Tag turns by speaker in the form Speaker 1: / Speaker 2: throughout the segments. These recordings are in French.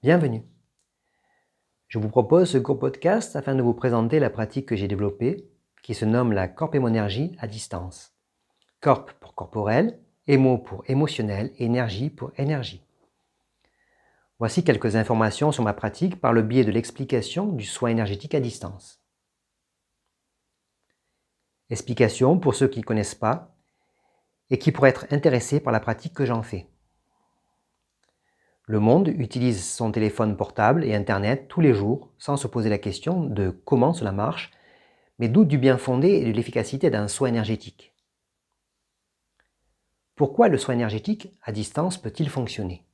Speaker 1: Bienvenue. Je vous propose ce court podcast afin de vous présenter la pratique que j'ai développée qui se nomme la corpémonergie à distance. Corp pour corporel, émo pour émotionnel et énergie pour énergie. Voici quelques informations sur ma pratique par le biais de l'explication du soin énergétique à distance. Explication pour ceux qui ne connaissent pas et qui pourraient être intéressés par la pratique que j'en fais. Le monde utilise son téléphone portable et Internet tous les jours sans se poser la question de comment cela marche, mais doute du bien fondé et de l'efficacité d'un soin énergétique. Pourquoi le soin énergétique à distance peut-il fonctionner?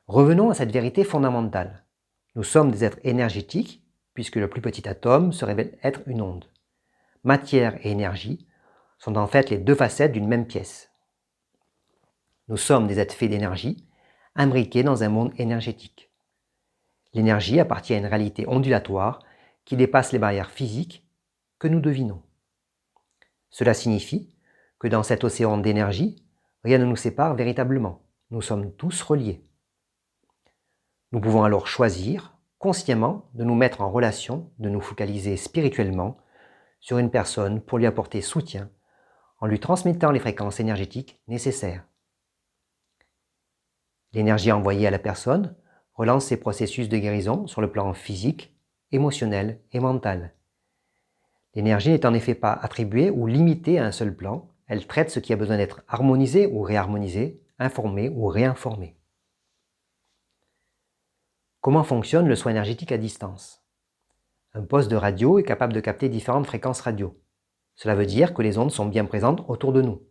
Speaker 1: Revenons à cette vérité fondamentale. Nous sommes des êtres énergétiques puisque le plus petit atome se révèle être une onde. Matière et énergie sont en fait les deux facettes d'une même pièce. Nous sommes des êtres faits d'énergie, imbriqués dans un monde énergétique. L'énergie appartient à une réalité ondulatoire qui dépasse les barrières physiques que nous devinons. Cela signifie que dans cet océan d'énergie, rien ne nous sépare véritablement. Nous sommes tous reliés. Nous pouvons alors choisir, consciemment, de nous mettre en relation, de nous focaliser spirituellement sur une personne pour lui apporter soutien en lui transmettant les fréquences énergétiques nécessaires. L'énergie envoyée à la personne relance ses processus de guérison sur le plan physique, émotionnel et mental. L'énergie n'est en effet pas attribuée ou limitée à un seul plan, elle traite ce qui a besoin d'être harmonisé ou réharmonisé, informé ou réinformé. Comment fonctionne le soin énergétique à distance? Un poste de radio est capable de capter différentes fréquences radio. Cela veut dire que les ondes sont bien présentes autour de nous.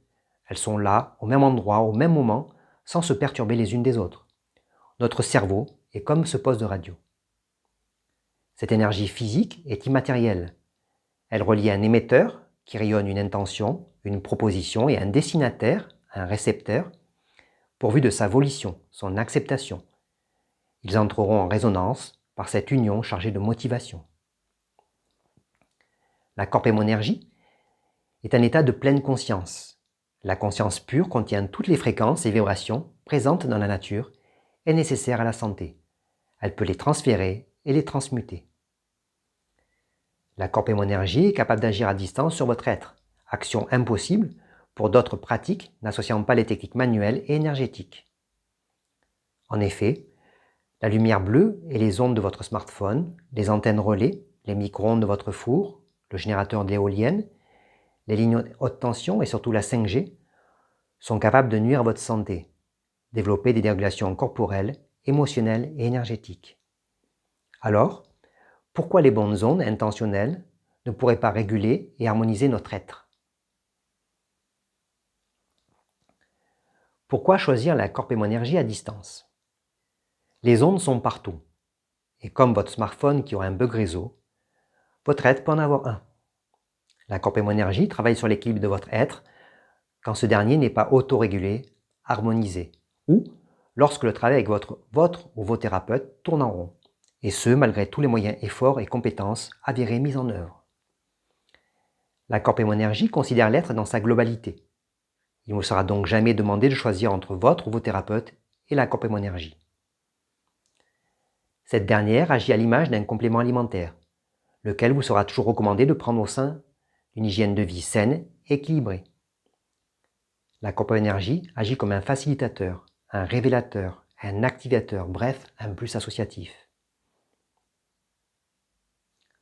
Speaker 1: Elles sont là, au même endroit, au même moment, sans se perturber les unes des autres. Notre cerveau est comme ce poste de radio. Cette énergie physique est immatérielle. Elle relie un émetteur qui rayonne une intention, une proposition et un destinataire, un récepteur, pourvu de sa volition, son acceptation. Ils entreront en résonance par cette union chargée de motivation. La corpémonergie est un état de pleine conscience. La conscience pure contient toutes les fréquences et vibrations présentes dans la nature et nécessaires à la santé. Elle peut les transférer et les transmuter. La corpémonergie est capable d'agir à distance sur votre être, action impossible pour d'autres pratiques n'associant pas les techniques manuelles et énergétiques. En effet, la lumière bleue et les ondes de votre smartphone, les antennes relais, les micro-ondes de votre four, le générateur d'éoliennes, les lignes haute tension et surtout la 5G sont capables de nuire à votre santé, développer des dérégulations corporelles, émotionnelles et énergétiques. Alors, pourquoi les bonnes ondes intentionnelles ne pourraient pas réguler et harmoniser notre être? Pourquoi choisir la corpémonergie à distance? Les ondes sont partout, et comme votre smartphone qui aura un bug réseau, votre être peut en avoir un. La corpémonergie travaille sur l'équilibre de votre être quand ce dernier n'est pas autorégulé, harmonisé, ou lorsque le travail avec votre ou vos thérapeutes tourne en rond, et ce malgré tous les moyens, efforts et compétences avérés mis en œuvre. La corpémonergie considère l'être dans sa globalité. Il ne vous sera donc jamais demandé de choisir entre votre ou vos thérapeutes et la corpémonergie. Cette dernière agit à l'image d'un complément alimentaire, lequel vous sera toujours recommandé de prendre au sein d'une hygiène de vie saine et équilibrée. La corpémonergie agit comme un facilitateur, un révélateur, un activateur, bref, un plus associatif.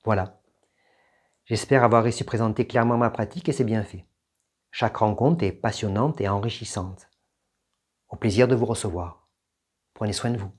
Speaker 1: Voilà. J'espère avoir réussi à présenter clairement ma pratique et c'est bien fait. Chaque rencontre est passionnante et enrichissante. Au plaisir de vous recevoir. Prenez soin de vous.